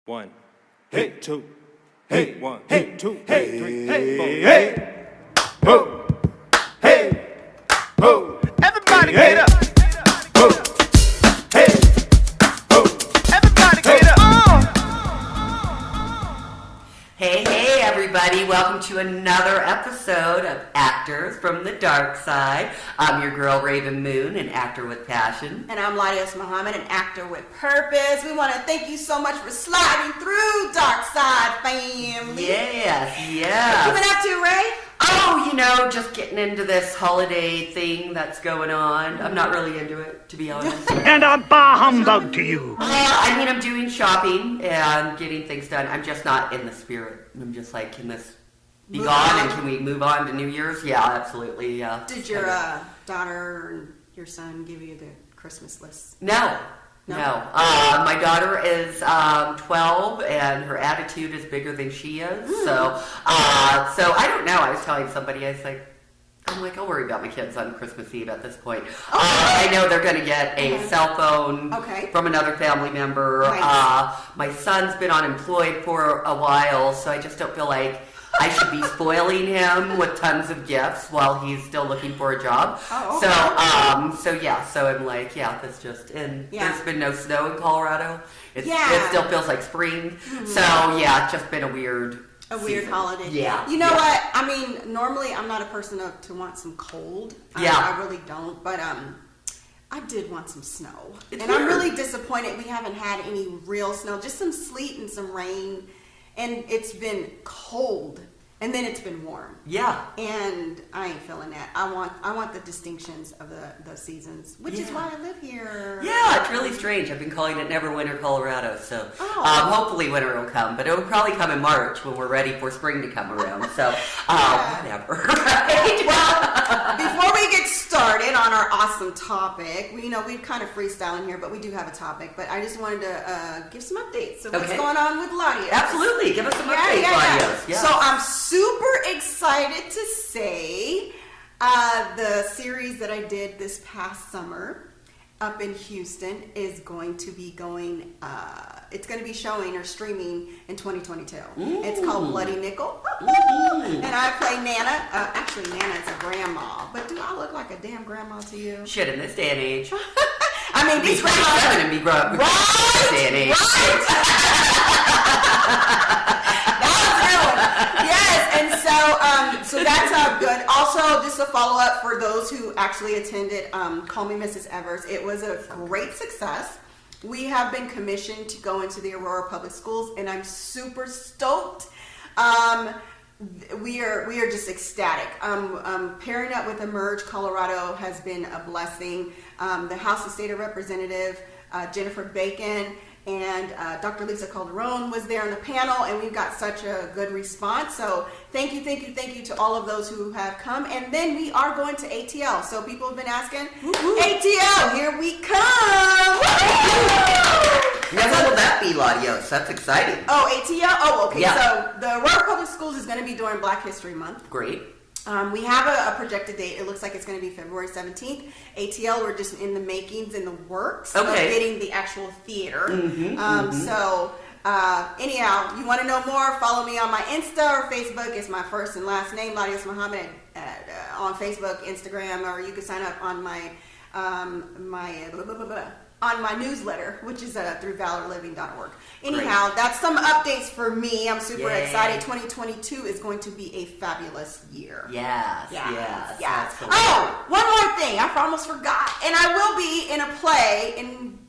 One, hey, two, hey, one, hey, two, hey, three, hey, four, hey, ho, hey, ho. Everybody get up. Ho, hey, ho. Everybody get up. Hey, everybody. Welcome to another episode of Actors from the Dark Side. I'm your girl, Rav'n, an actor with passion. And I'm LaDios Muhammad, an actor with purpose. We want to thank you so much for sliding through Dark Side family. Yes. What you been up to, Ray? Oh, just getting into this holiday thing that's going on. I'm not really into it, to be honest. And a bah humbug to you. I'm doing shopping and getting things done. I'm just not in the spirit. I'm just like, can this be gone and can we move on to New Year's? Yeah, absolutely. Yeah. Did your daughter and your son give you the Christmas list? No. My daughter is 12, and her attitude is bigger than she is. So I don't know. I was telling somebody, I'm like, I'll worry about my kids on Christmas Eve at this point. I know they're going to get a cell phone from another family member. Nice. My son's been unemployed for a while, so I just don't feel like I should be spoiling him with tons of gifts while he's still looking for a job. Oh, okay. So I'm like, that's just, and there's been no snow in Colorado. It still feels like spring. Mm-hmm. So it's just been a weird holiday. Yeah. You know what? I mean, normally I'm not a person to want some cold. I really don't. But I did want some snow. It's weird. I'm really disappointed we haven't had any real snow. Just some sleet and some rain. And it's been cold, and then it's been warm. Yeah. And I ain't feeling that. I want the distinctions of the seasons, which is why I live here. Yeah, it's really strange. I've been calling it Neverwinter, Colorado. So hopefully winter will come, but it will probably come in March when we're ready for spring to come around. So whatever. Right? Well, before we get started on our awesome topic, we kind of freestyling here, but we do have a topic. But I just wanted to give some updates of what's going on with LaDios. Absolutely. Give us some updates, LaDios. Yeah. So I'm super excited to say the series that I did this past summer up in Houston is going to be going, it's going to be showing or streaming in 2022. Ooh. It's called Bloody Nickel. And I play Nana. Actually, Nana is a grandma. But do I look like a damn grandma to you? Shit, in this day and age. I mean, these grandmas... and be grown up in this day and age. Yes, and so that's good. Also, just a follow-up for those who actually attended Call Me Mrs. Evers. It was a great success. We have been commissioned to go into the Aurora Public Schools, and I'm super stoked. We are just ecstatic. Pairing up with Emerge Colorado has been a blessing. The House of State Representative Jennifer Bacon and Dr. Lisa Calderon was there on the panel, and we've got such a good response. So thank you to all of those who have come. And then we are going to ATL. So people have been asking, ATL, here we come! Now, what will that be, LaDios? That's exciting. Oh, ATL? Oh, okay. Yeah. So the Aurora Public Schools is going to be during Black History Month. Great. We have a projected date. It looks like it's going to be February 17th. ATL, we're just in the makings, in the works of getting the actual theater. So anyhow, you want to know more, follow me on my Insta or Facebook. It's my first and last name, LaDios Muhammad, on Facebook, Instagram, or you can sign up on my on my newsletter, which is through valorliving.org. Anyhow, that's some updates for me. I'm super excited. 2022 is going to be a fabulous year. Yes. Oh, one more thing. I almost forgot. And I will be in a play in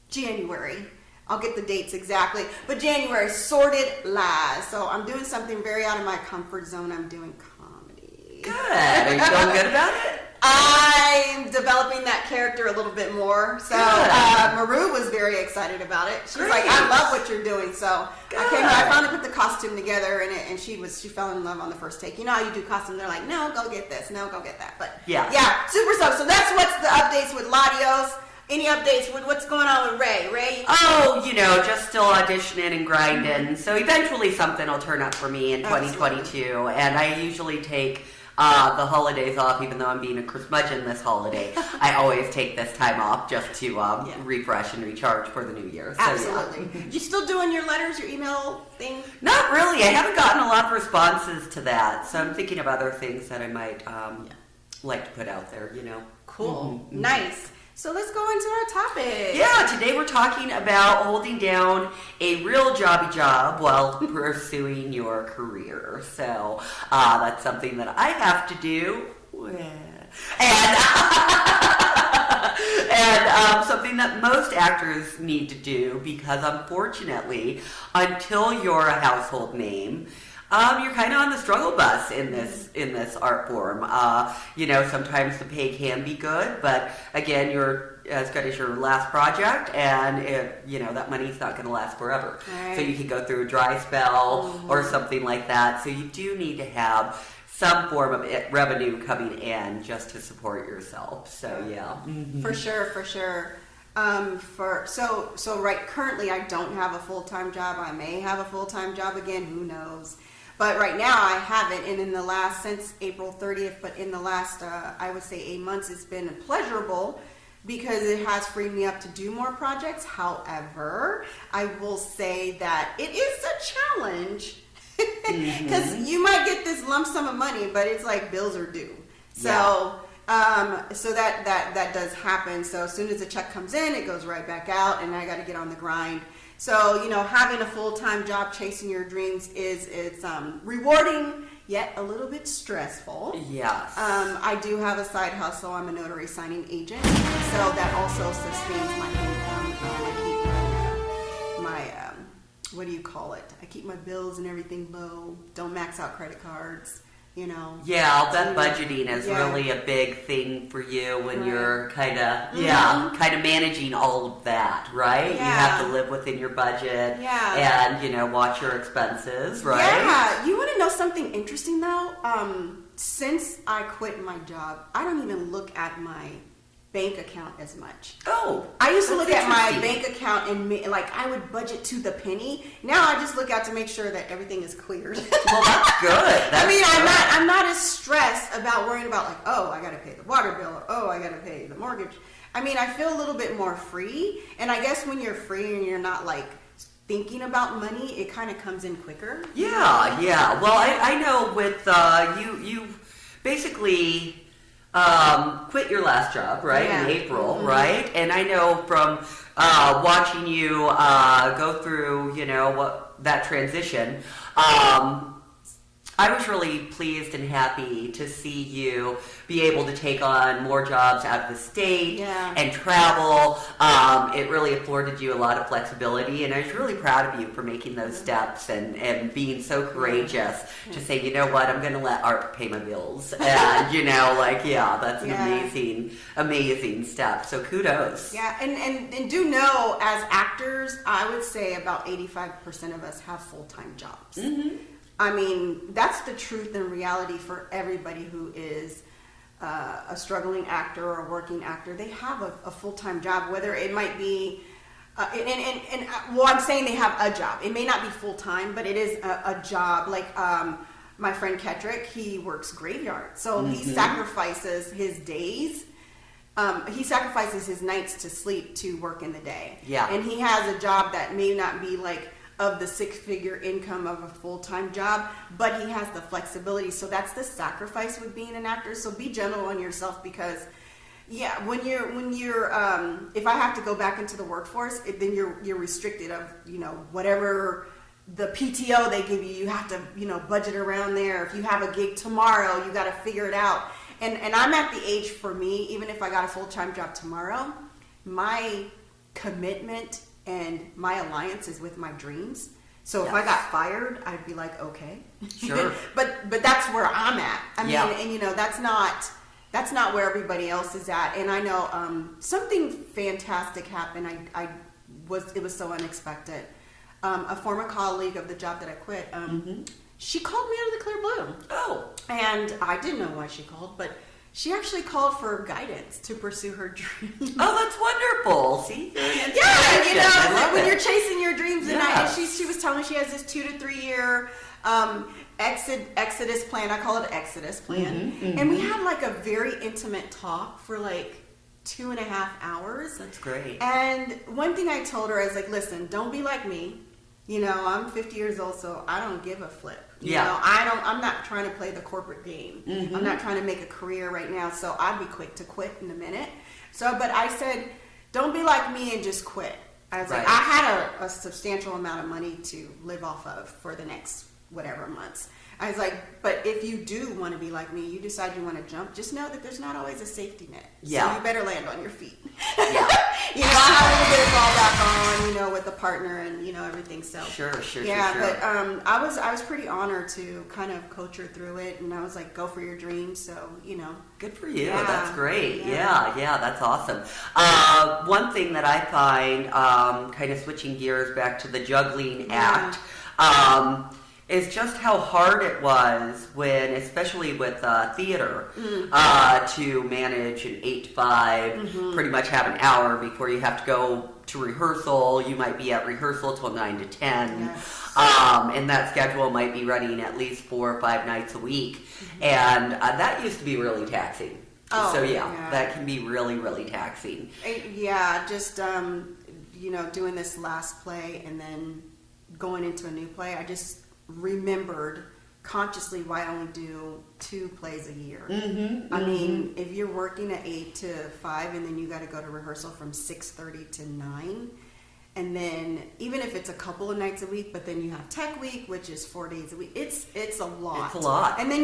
January. I'll get the dates exactly. But January, Sordid Lies. So I'm doing something very out of my comfort zone. I'm doing comedy. Good. Are you feeling good about it? I'm developing that character a little bit more. So Maru was very excited about it. She's like, I love what you're doing. So I finally put the costume together, and she fell in love on the first take. You know how you do costume? They're like, no, go get this. No, go get that. But super stuff. So that's what's the updates with LaDios. Any updates with what's going on with Ray? Ray? Oh, just still auditioning and grinding. So eventually something will turn up for me in 2022. And I usually take the holidays off, even though I'm being a curmudgeon this holiday. I always take this time off just to refresh and recharge for the new year. So, Absolutely. You still doing your letters, your email thing? Not really. I haven't gotten a lot of responses to that, so I'm thinking of other things that I might like to put out there, Cool. Mm-hmm. Nice. So let's go into our topic. Yeah, today we're talking about holding down a real jobby job while pursuing your career. So that's something that I have to do. And something that most actors need to do, because unfortunately, until you're a household name, you're kind of on the struggle bus in this art form. Sometimes the pay can be good, but again, you're as good as your last project, and that money's not going to last forever. Right. So you could go through a dry spell or something like that. So you do need to have some form of revenue coming in just to support yourself. So yeah, for sure. So currently I don't have a full-time job. I may have a full-time job again. Who knows? But right now I haven't, and since April 30th, but in the last, I would say 8 months, it's been pleasurable because it has freed me up to do more projects. However, I will say that it is a challenge because you might get this lump sum of money, but it's like bills are due. So, so that does happen. So as soon as the check comes in, it goes right back out, and I got to get on the grind. So, having a full-time job chasing your dreams it's rewarding, yet a little bit stressful. Yes. I do have a side hustle. I'm a notary signing agent, so that also sustains my income. I keep my bills and everything low. Don't max out credit cards. Yeah, I'll bet budgeting is really a big thing for you when you're kind of managing all of that, right? Yeah. You have to live within your budget and, watch your expenses, right? Yeah. You want to know something interesting, though? Since I quit my job, I don't even look at my bank account as much. Oh, I used to look at my bank account and I would budget to the penny. Now I just look out to make sure that everything is cleared. Well, that's good. I'm not as stressed about worrying about I got to pay the water bill, or I got to pay the mortgage. I feel a little bit more free, and I guess when you're free and you're not thinking about money, it kind of comes in quicker. Yeah. Well, I know with you basically quit your last job, right, in April, right? And I know from watching you go through, that transition, I was really pleased and happy to see you be able to take on more jobs out of the state and travel. It really afforded you a lot of flexibility, and I was really proud of you for making those steps and being so courageous to say, you know what, I'm going to let art pay my bills. And, that's an amazing step. So kudos. Yeah, and do know, as actors, I would say about 85% of us have full-time jobs. Mm-hmm. That's the truth and reality for everybody who is a struggling actor or a working actor. They have a full-time job, whether it might be, I'm saying they have a job. It may not be full-time, but it is a job. My friend Kedrick, he works graveyard. So he sacrifices his days. He sacrifices his nights to sleep to work in the day. Yeah. And he has a job that may not be of the six-figure income of a full-time job, but he has the flexibility. So that's the sacrifice with being an actor. So be gentle on yourself, because when you're if I have to go back into the workforce, then you're restricted of whatever the PTO they give you have to budget around there. If you have a gig tomorrow, you got to figure it out. And I'm at the age, for me, even if I got a full-time job tomorrow, my commitment and my alliance is with my dreams. So if I got fired, I'd be like, okay, sure. but that's where I'm at. And that's not where everybody else is at. And I know something fantastic happened. It was so unexpected. A former colleague of the job that I quit, she called me out of the clear blue. Oh, and I didn't know why she called, but she actually called for guidance to pursue her dreams. Oh, that's wonderful. See? Yeah, when you're chasing your dreams, and she was telling me she has this 2 to 3 year Exodus plan. I call it Exodus plan. And we had like a very intimate talk for like 2.5 hours. That's great. And one thing I told her, I was like, listen, don't be like me. You know, I'm 50 years old, so I don't give a flip. You know, I'm not trying to play the corporate game. I'm not trying to make a career right now, so I'd be quick to quit in a minute. So, but I said, don't be like me and just quit. I was like, I had a substantial amount of money to live off of for the next whatever months. I was like, but if you do want to be like me, you decide you want to jump, just know that there's not always a safety net. Yeah. So you better land on your feet. Yeah. You know, I have a little bit of fall back on, you know, with the partner and, you know, everything. So Sure. but I was pretty honored to kind of coach her through it, and I was like, go for your dreams. So, you know. Good for you. Yeah. That's great. Yeah. Yeah, that's awesome. One thing that I find, kind of switching gears back to the juggling act, is just how hard it was when, especially with theater, to manage an 8 to 5, pretty much have an hour before you have to go to rehearsal. You might be at rehearsal till 9 to 10. Yes. And that schedule might be running at least 4 or 5 nights a week. And that used to be really taxing. Oh, So yeah. that can be really, really taxing. Yeah, just, you know, doing this last play and then going into a new play, I just remembered consciously why I only do 2 plays a year. I mean, if you're working at 8 to 5 and then you got to go to rehearsal from 6:30 to 9, and then even if it's a couple of nights a week, but then you have tech week, which is 4 days a week, it's a lot. It's a lot. And then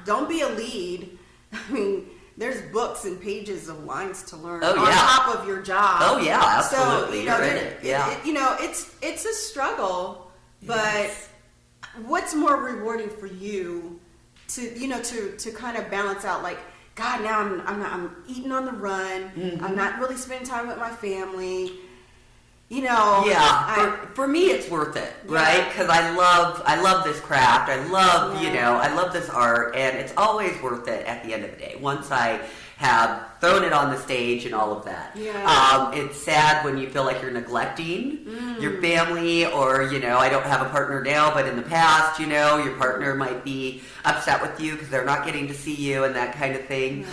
don't be a lead. I mean, there's books and pages of lines to learn on top of your job. Oh yeah, absolutely. So, you know, You're in it. Yeah. you know, it's a struggle, but what's more rewarding for you to, you know, to kind of balance out, like, God, now I'm eating on the run. I'm not really spending time with my family. You know. Yeah. For me, it's worth it, right? Because I love this craft. I love, you know, I love this art, and it's always worth it at the end of the day. Once I have thrown it on the stage and all of that. Yeah. It's sad when you feel like you're neglecting your family, or, you know, I don't have a partner now, but in the past, you know, your partner might be upset with you because they're not getting to see you and that kind of thing.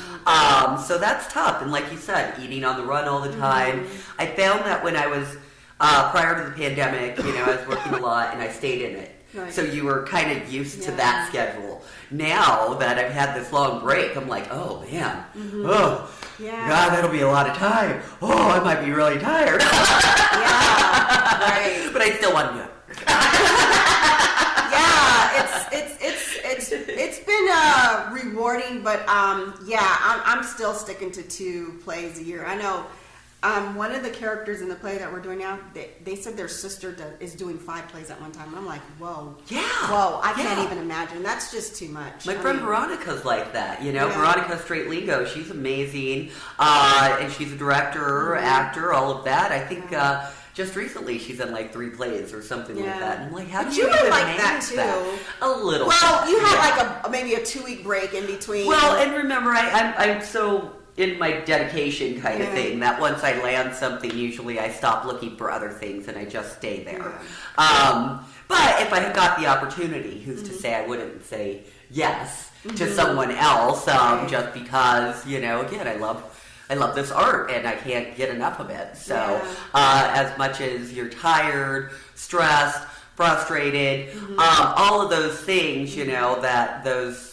So that's tough. And like you said, eating on the run all the time. I found that when I was, prior to the pandemic, you know, I was working a lot and I stayed in it. Right. So you were kind of used to that schedule. Now that I've had this long break, I'm like, oh man, oh, God, that'll be a lot of time. Oh, I might be really tired. Right. But I still want to do it. It's been rewarding, but I'm still sticking to 2 plays a year. I know. One of the characters in the play that we're doing now, they said their sister is doing 5 plays at one time. And I'm like, whoa. Yeah. Whoa, I can't even imagine. That's just too much. My friend Veronica's like that, you know. Yeah. Veronica Straight Lingo, she's amazing. And she's a director, actor, all of that. I think just recently she's in like 3 plays or something like that. And I'm like, how do you were even like manage that too. that? A little. Well, you had like maybe a 2-week break in between. Well, and remember, I'm so in my dedication kind of thing that once I land something, usually I stop looking for other things and I just stay there. But if I had got the opportunity, who's to say I wouldn't say yes to someone else, just because, you know, again, I love this art and I can't get enough of it. So as much as you're tired, stressed, frustrated, all of those things, you know, that those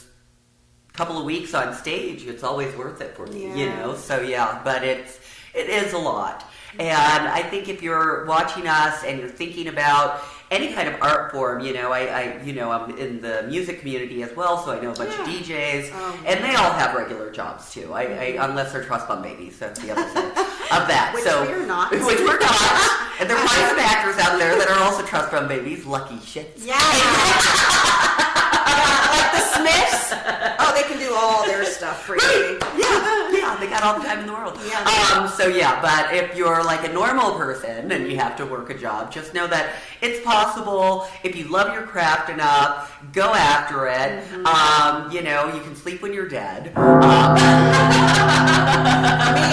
couple of weeks on stage, it's always worth it for me, you know. So but it is a lot. And I think if you're watching us and you're thinking about any kind of art form, you know, I you know, I'm in the music community as well, so I know a bunch of DJs, and they all have regular jobs too. I unless they're trust fund babies, that's the other side of that. Which so we're not. Which we're not. And there are probably some actors out there that are also trust fund babies. Lucky shits. Like the Smiths. Oh, they can do all their stuff free. Yeah, they got all the time in the world. But if you're like a normal person and you have to work a job, just know that it's possible. If you love your craft enough, go after it. You know, you can sleep when you're dead. Me,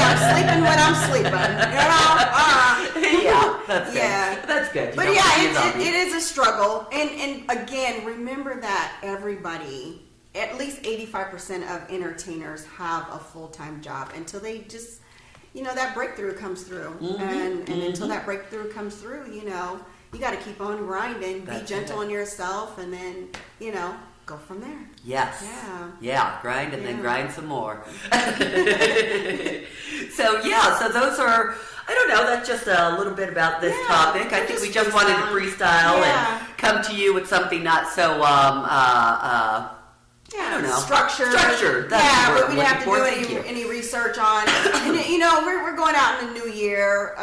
I'm sleeping when I'm sleeping. You know? Yeah, that's good. That's good. You But don't want to be a zombie. it is a struggle. And again, remember that everybody, at least 85% of entertainers have a full-time job until they just, that breakthrough comes through. And until that breakthrough comes through, you got to keep on grinding, be gentle on yourself, and then, go from there. Yes. Yeah. Grind and then grind some more. So those are, I don't know, that's just a little bit about this topic. I think we just wanted to freestyle and come to you with something not so, I don't know. Structured. That's but we didn't have to do any research on. And, we're going out in the new year,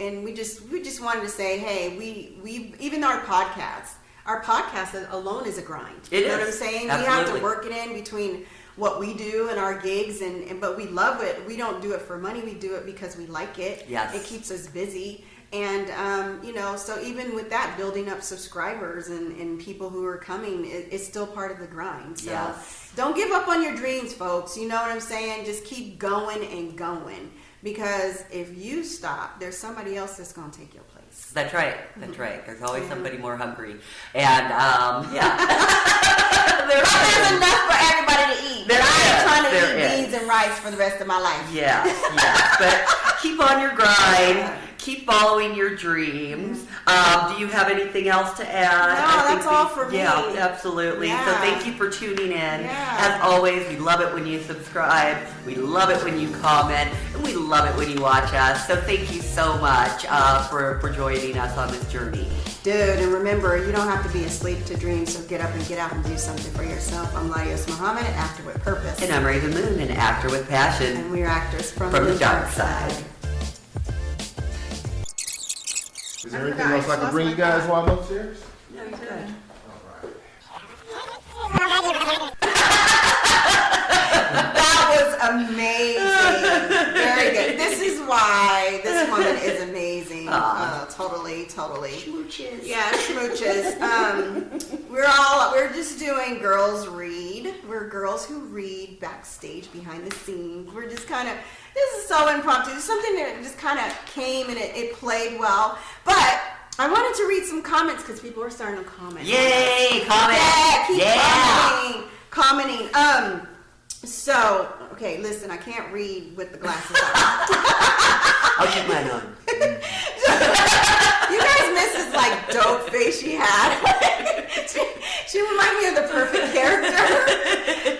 and we just wanted to say, hey, we even our podcast alone is a grind. You know what I'm saying? Absolutely. We have to work it in between what we do and our gigs, but we love it. We don't do it for money. We do it because we like it. Yes. It keeps us busy. And, so even with that, building up subscribers and people who are coming, it's still part of the grind. So don't give up on your dreams, folks. You know what I'm saying? Just keep going and going. Because if you stop, there's somebody else that's going to take your place. That's right. There's always somebody more hungry. And, there's enough for everybody to eat. I ain't trying to eat beans and rice for the rest of my life. Yes. But keep on your grind. Keep following your dreams. Do you have anything else to add? No, that's all for me. Yeah, absolutely. Yeah. So thank you for tuning in. Yeah. As always, we love it when you subscribe. We love it when you comment. And we love it when you watch us. So thank you so much for joining us on this journey. Dude, and remember, you don't have to be asleep to dreams, so get up and get out and do something for yourself. I'm LaDios Muhammad, actor with purpose. And I'm Rav'n Moon, an actor with passion. And we're actors from the dark side. Is there anything else I can bring you guys while I'm upstairs? No, you're good. That was amazing. Very good. This is why this woman is amazing. Totally. Smooches. Yeah, smooches. We're just doing Girls Read. We're girls who read backstage behind the scenes. We're just this is so impromptu. It's something that just kind of came and it played well. But I wanted to read some comments because people are starting to comment. Yay, comment. Yeah, keep commenting. So, okay, listen, I can't read with the glasses on. I'll keep mine on. You guys miss this dope face she had. she reminded me of the perfect character.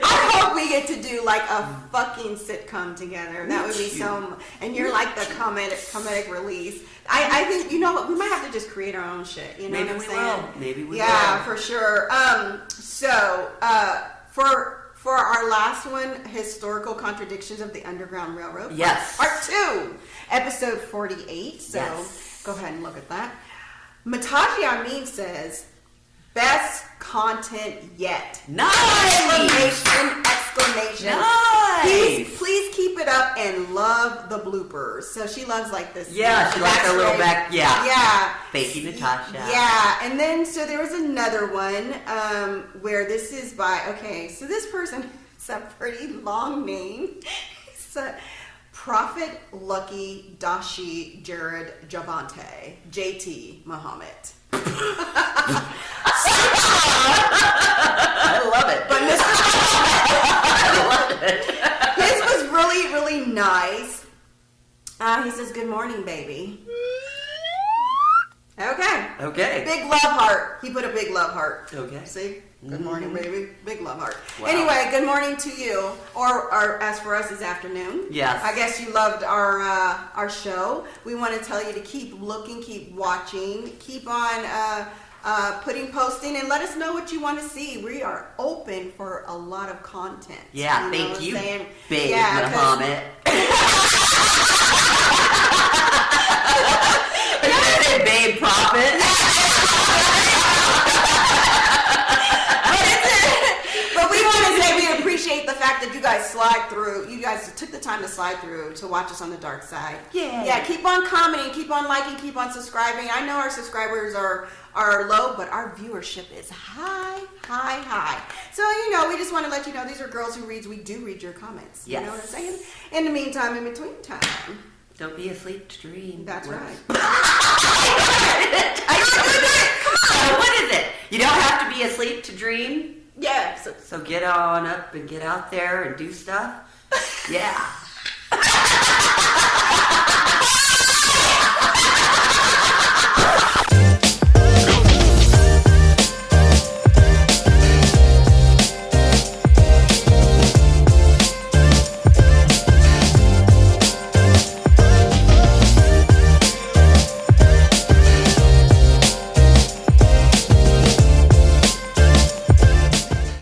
I hope we get to do a fucking sitcom together. That would be so. And you're like the comedic release. I think we might have to just create our own shit. You know what I'm saying? Maybe we will. Yeah, for sure. For our last one, Historical Contradictions of the Underground Railroad. Yes. Part 2, episode 48. So go ahead and look at that. Mataji Amin says, best content yet. Nice! Exclamation. Nice! Please keep it up and love the bloopers. So she loves this. Yeah, she likes her little back. Yeah. Yeah. Faking Natasha. Yeah. And then, so there was another one where this is by, so this person, it's a pretty long name. It's Prophet Lucky Dashi Jared Javante, JT Muhammad. I love it. But Mr. I love it. His was really, really nice. He says, good morning, baby. Okay. Big love heart. He put a big love heart. Okay. See? Good morning, baby. Big love heart. Wow. Anyway, good morning to you. Or as for us, it's afternoon. Yes. I guess you loved our show. We want to tell you to keep looking, keep watching, keep on posting, and let us know what you want to see. We are open for a lot of content. Yeah, thank you, Big Muhammad. Babe Prophet. But we want to say we appreciate the fact that you guys slide through. You guys took the time to slide through to watch us on the dark side. Yeah. Keep on commenting, keep on liking, keep on subscribing. I know our subscribers are low, but our viewership is high. So we just want to let you know these are girls who reads. We do read your comments. Yes. You know what I'm saying? In the meantime, in between time, Don't be asleep to dream. That's right. Come on, what is it? You don't have to be asleep to dream? Yeah. So get on up and get out there and do stuff. Yeah.